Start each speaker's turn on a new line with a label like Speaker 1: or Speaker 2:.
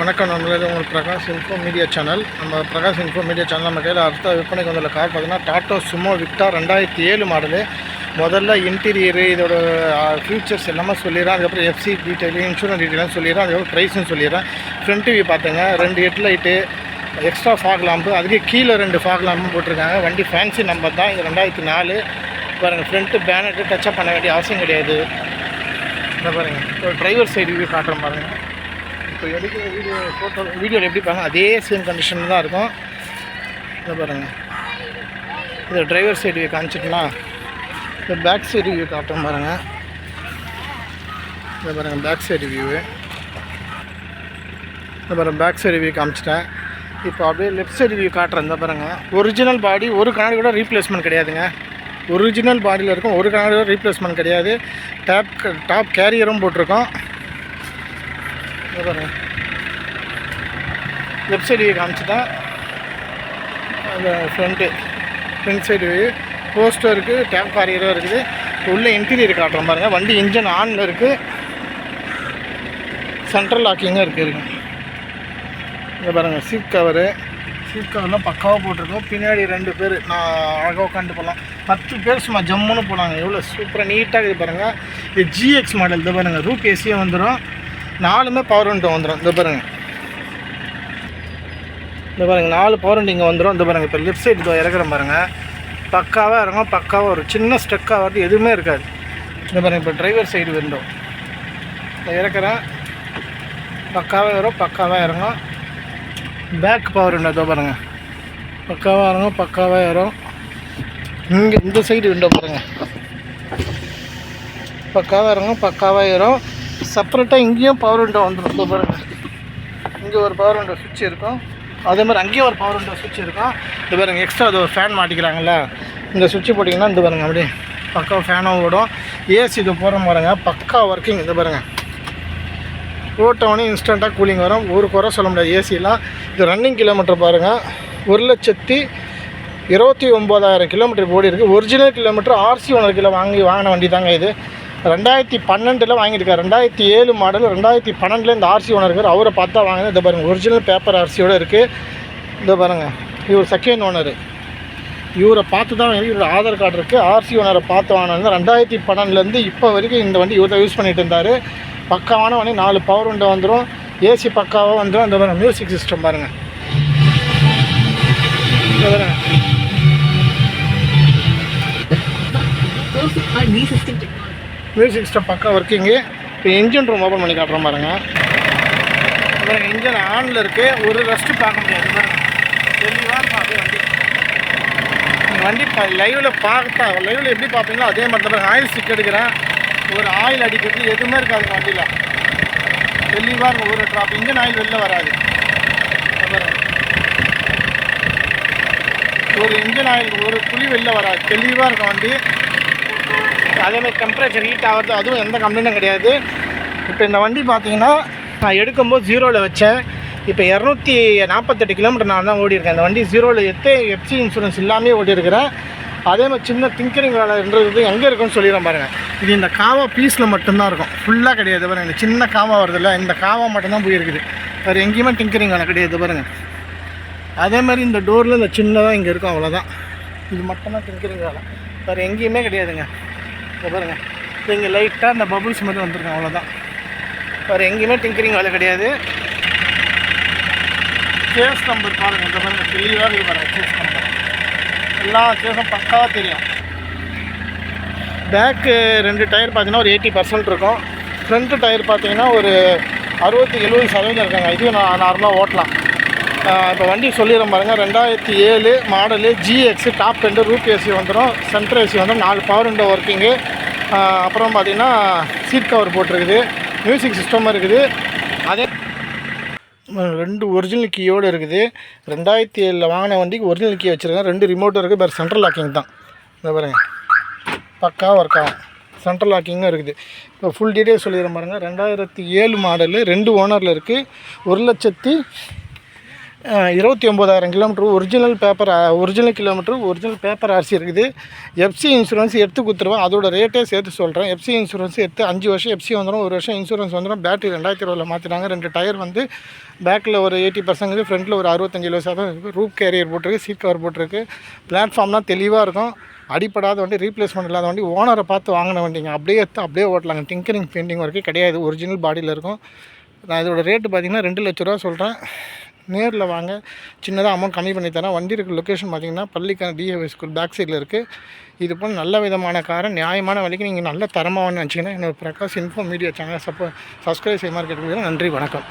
Speaker 1: வணக்கம் நண்பர்களே, உங்கள் பிரகாஷ் இன்ஃபோ மீடியா சேனல். நம்ம பிரகாஷ் இன்ஃபோ மீடியா சேனல் நம்ம கையில் அடுத்த விற்பனைக்கு வந்துள்ள கார் பார்த்தீங்கன்னா டாட்டா சுமோ விக்டார் 2007 மாடலு. முதல்ல இன்டீரியரு, இதோட ஃபியூச்சர்ஸ் எல்லாமே சொல்லிடுறேன். அதுக்கப்புறம் எஃப்சி டீட்டெயில், இன்சூரன்ஸ் டீட்டெயிலாம் சொல்லிடுறேன். அதுக்கப்புறம் ப்ரைஸும் சொல்லிடுறேன். ஃப்ரண்ட் வியூ பார்த்துங்க, 2 ஹெட்லைட்டு, எக்ஸ்ட்ரா ஃபாக் லாம்பு, அதுக்கு கீழே 2 ஃபாக் லாம்பும் போட்டிருக்காங்க. வண்டி ஃபேன்சி நம்பர் தான். இது 2004 பாருங்கள். ஃப்ரண்ட்டு பேனட்டு டச்சப் பண்ண வேண்டிய அவசியம் கிடையாது. இந்த பாருங்கள், ஒரு டிரைவர் சைடு வியூ காட்டுறேன் பாருங்கள். இப்போ எடுக்கிற வீடியோவில் எப்படி பாருங்கள், அதே சேம் கண்டிஷன் தான் இருக்கும். இதை பாருங்கள், இது டிரைவர் சைடு வியூ காமிச்சிக்கலாம். இந்த பேக் சைடு வியூ காட்டுறோம் பாருங்கள். இதை பாருங்கள், பேக் சைடு வியூவு. இந்த பாருங்கள், பேக் சைடு வியூ காமிச்சிட்டேன். இப்போ அப்படியே லெஃப்ட் சைடு வியூ காட்டுறேன். இந்த பாருங்கள், ஒரிஜினல் பாடி, ஒரு கண்ணாடி கூட ரீப்ளேஸ்மெண்ட் கிடையாதுங்க. ஒரிஜினல் பாடியில் இருக்கும், ஒரு கண்ணாடி கூட ரீப்ளேஸ்மெண்ட் கிடையாது. டாப் கேரியரும் போட்டிருக்கோம். பாருங்கள், லெஃப்ட் சைடு வியூ காமிச்சுட்டேன். அந்த ஃப்ரண்ட் சைடு வியூ, போஸ்டர் இருக்குது, டேப் கேரியரும் இருக்குது. உள்ளே இன்டீரியர் காட்டுறோம் பாருங்கள். வண்டி இன்ஜின் ஆனில் இருக்குது, சென்ட்ரல் லாக்கிங்காக இருக்குது. இங்கே பாருங்கள், சீட் கவர்லாம் பக்காவாக போட்டிருக்கோம். பின்னாடி 2 பேர் நான் அழகாக உட்காந்து போகலாம். 10 பேர் சும்மா ஜம்முன்னு போனாங்க. எவ்வளோ சூப்பராக நீட்டாக இருக்குது பாருங்கள். இது GX மாடல். இது பாருங்கள், ரூப் ஏசியே வந்துடும். 4மே பவர் விண்டோ வந்துடும். இந்த பாருங்கள், 4 பவர் விண்டோ இங்கே வந்துடும். இந்த பாருங்கள், இப்போ லெஃப்ட் சைடு இறக்குறேன் பாருங்கள். பக்காவாக இறங்கும். பக்காவாக ஒரு சின்ன ஸ்டெக்காக வரது எதுவுமே இருக்காது. இந்த பாருங்கள், இப்போ டிரைவர் சைடு விண்டோ இறக்குறேன். பக்காவாக வரும், பக்காவாக இறங்கும். பேக் பவர் விண்டோ இதோ பாருங்கள், பக்காவாக இறங்கும், பக்காவாக ஏறும். இங்கே இந்த சைடு விண்டோ பாருங்கள், பக்காவாக இறங்கும், பக்காவாக ஏறும். செப்பரேட்டாக இங்கேயும் பவர் விண்டோ வந்துடும். இதோ பாருங்கள், இங்கே ஒரு பவர் விண்டோ சுவிட்ச் இருக்கும். அதே மாதிரி அங்கேயும் ஒரு பவர் விண்டோ சுவிட்ச் இருக்கும். இது பாருங்கள், எக்ஸ்ட்ரா அது ஒரு ஃபேன் மாட்டிக்கிறாங்களா, இந்த சுவிட்சு போட்டிங்கன்னா இந்த பாருங்கள், அப்படியே பக்காவாக ஃபேனாக ஓடும். ஏசி இது போகிற பாருங்க, பக்கா ஒர்க்கிங். இந்த பாருங்கள், ஓட்டவனே இன்ஸ்டண்ட்டாக கூலிங் வரும். ஒரு குறை சொல்ல முடியாது ஏசிலாம். இது ரன்னிங் கிலோமீட்டர் பாருங்கள், 1,29,000 கிலோமீட்டர் ஓடி இருக்குது. Original kilometre RC owner kilo வாங்கின வண்டி தாங்க இது. 2012 வாங்கியிருக்காரு. 2007 மாடல். 2012 இந்த ஆர்சி ஓனர் இருக்கார். அவரை பார்த்தா வாங்கினேன். இதை பாருங்கள், ஒரிஜினல் பேப்பர் ஆர்சியோடு இருக்குது. இதை பாருங்கள், இவர் செகண்ட் ஓனர். இவரை பார்த்து தான் இவரோட ஆதார் கார்டு இருக்குது. ஆர்சி ஓனரை பார்த்து வாங்கினது 2012 இப்போ வரைக்கும் இந்த வண்டி இவர் தான் யூஸ் பண்ணிகிட்டு இருந்தார். பக்காவான வண்டி. 4 பவர் விண்டோ வந்துடும். ஏசி பக்காவாக வந்துடும். இந்த பாருங்கள், மியூசிக் சிஸ்டம் பாருங்கள். இந்த பாருங்கள், மியூசிக் சிஸ்டம் பக்கா ஒர்க்கிங்கு. இப்போ இன்ஜின் ரூம் ஓப்பன் பண்ணி காட்டுறோம் பாருங்கள். பாருங்கள், இன்ஜின் ஆனில் இருக்குது. ஒரு ரெஸ்ட்டு பார்க்க முடியாது. பாருங்கள், தெளிவாக இருக்கும். அப்படியே வண்டி லைவில் பார்த்தா லைவில் எப்படி பார்ப்பீங்களோ அதே மாதிரி தான். ஆயில் ஸ்டிக் எடுக்கிறேன், ஒரு ஆயில் அடிக்கிறது எதுவுமே இருக்காது வண்டியில். தெளிவாக இருக்கும். ஒரு ட்ராப் இன்ஜின் ஆயில் வெளில வராது. ஒரு இன்ஜின் ஆயில் ஒரு துளி வெளில வராது. தெளிவாக இருக்கும் வண்டி. அதேமாதிரி டெம்பரேச்சர் ஹீட் ஆகிறது அதுவும் எந்த கம்ப்ளைண்ட்டும் கிடையாது. இப்போ இந்த வண்டி பார்த்தீங்கன்னா நான் எடுக்கும்போது 0ல் வச்சேன். இப்போ 248 கிலோமீட்டர் நான் தான் ஓடி இருக்கேன். இந்த வண்டி 0ல் எஃப்சி இன்சூரன்ஸ் இல்லாமல் ஓடி இருக்கிறேன். அதே மாதிரி சின்ன திங்கரிங் வேலைன்றது எங்கே இருக்குன்னு சொல்லிடுறேன் பாருங்கள். இது இந்த காவா பீஸில் மட்டும்தான் இருக்கும், ஃபுல்லாக கிடையாது. பாருங்கள், இந்த சின்ன காவா வருதில்ல, இந்த காவா மட்டும்தான் போயிருக்குது. வேறு எங்கேயுமே டிங்கரிங் வேலை கிடையாது பாருங்கள். அதே மாதிரி இந்த டோரில் இந்த சின்னதாக இங்கே இருக்கும், அவ்வளோதான். இது மட்டும்தான் டிங்கரிங் வேலை, வேறு எங்கேயுமே கிடையாதுங்க. இங்கே பாருங்கள், இங்கே லைட்டாக இந்த பபுள்ஸ் மாதிரி வந்துருக்கேன், அவ்வளோதான். வேறு எங்கேயுமே டிங்கரிங் வேலை கிடையாது. சேஸ் நம்பர் பாருங்கள். இந்த பாருங்கள், தெளிவாக இருக்குது பாருங்கள். சேஸ் நம்பர் எல்லா சேஸும் பக்காவாக தெரியும். பேக்கு 2 டயர் பார்த்தீங்கன்னா ஒரு 80% இருக்கும். ஃப்ரண்ட்டு டயர் பார்த்தீங்கன்னா ஒரு 60-70% இருக்காங்க. இதுவும் நான் நார்மலாக ஓட்டலாம். இப்போ வண்டி சொல்லிடுறேன் பாருங்கள். 2007 model, GX, top end, Roop AC வந்துடும், சென்ட்ரல் ஏசி வந்துடும், 4 பவர் விண்டோ ஒர்க்கிங்கு. அப்புறம் பார்த்திங்கன்னா சீட் கவர் போட்டிருக்குது, மியூசிக் சிஸ்டமாக இருக்குது. அதே 2 ஒரிஜினல் கீயோடு இருக்குது. 2007 வாங்கின வண்டிக்கு ஒரிஜினல் கீ வச்சுருக்கேன். 2 ரிமோட்டும் இருக்குது. வேறு சென்ட்ரல் லாக்கிங் தான். இந்த பாருங்கள், பக்காவாக ஒர்க் ஆகும். சென்ட்ரல் லாக்கிங்கும் இருக்குது. இப்போ ஃபுல் டீட்டெயில் சொல்லிடுறேன் பாருங்கள். 2007 மாடலு, 2 ஓனரில் இருக்குது. 29,000 kilometre original kilometre original paper RC இருக்குது. எஃப்சி இன்சூரன்ஸ் எடுத்து கொடுத்துருவேன். அதோட ரேட்டே சேர்த்து சொல்கிறேன். எஃப்சி இன்சூரன்ஸ் எடுத்து 5 வருஷம் எஃப்சி வந்துடும், 1 வருஷம் இன்சூரன்ஸ் வந்துடும். பேட்டரி 2020 மாற்றினாங்க. 2 டயர் வந்து பேக்கில் ஒரு 80% ஃப்ரண்ட்டில் ஒரு 65% இருக்குது. ரூப் கேரியர் போட்டிருக்கு, சீட் கவர் போட்டிருக்கு. பிளாட்ஃபார்ம்லாம் தெளிவாக இருக்கும். அடிப்படாத வண்டி, ரீப்ளேஸ்மெண்ட் இல்லாத வண்டி, ஓனரை பார்த்து வாங்கின வண்டிங்க. அப்படியே எடுத்து அப்படியே ஓட்டலாங்க. டிங்கரிங் பெயிண்டிங் ஒர்க்கே கிடையாது, ஒரிஜினல் பாடியில் இருக்கும். நான் இதோட ரேட்டு பார்த்திங்கன்னா 2 லட்ச ரூபா சொல்கிறேன். நேரில் வாங்க, சின்னதாக அமௌண்ட் கம்மி பண்ணி தரேன். வண்டி இருக்கிற லொக்கேஷன் பார்த்திங்கன்னா பள்ளிக்கான டிஏவி ஸ்கூல் பேக் சைடில் இருக்குது. இது போல் நல்ல விதமான காரை நியாயமான விலைக்கு நீங்கள் நல்ல தரமாக நினச்சிங்கன்னா என்னோடய பிரகாஷ் இன்ஃபோ மீடியா சேனலை சப்ஸ்கிரைப் செய்ய மாதிரி கேட்டுக்கிறேன். நன்றி, வணக்கம்.